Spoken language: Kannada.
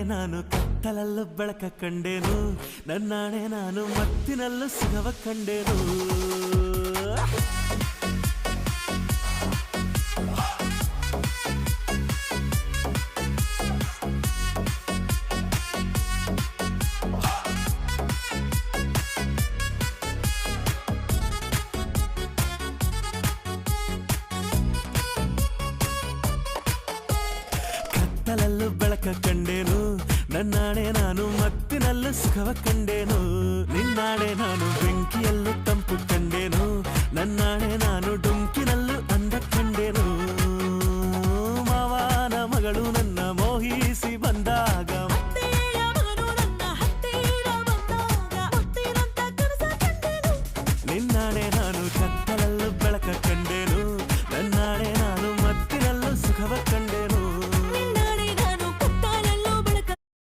ನಾನು ಕತ್ತಲಲ್ಲೂ ಬೆಳಕ ಕಂಡೇನು, ನನ್ನಾಣೆ ನಾನು ಮತ್ತಿನಲ್ಲೂ ಸುಖವ ಕಂಡೇನು. ಕತ್ತಲಲ್ಲೂ ಬೆಳಕ ಕಂಡೇನು, ನನ್ನಾಣೆ ನಾನು ಮತ್ತಿನಲ್ಲೂ ಸುಖವ ಕಂಡೇನು. ನಿನ್ನಾಣೆ ನಾನು ಬೆಂಕಿಯಲ್ಲೂ ತಂಪು ಕಂಡೇನು, ನನ್ನಾಣೆ ನಾನು ಡೊಂಕಿನಲ್ಲೂ ಅಂದ ಕಂಡೇನು. ಮಾವನ ಮಗಳು ನನ್ನ ಮೋಹಿಸಿ ಬಂದಾಗ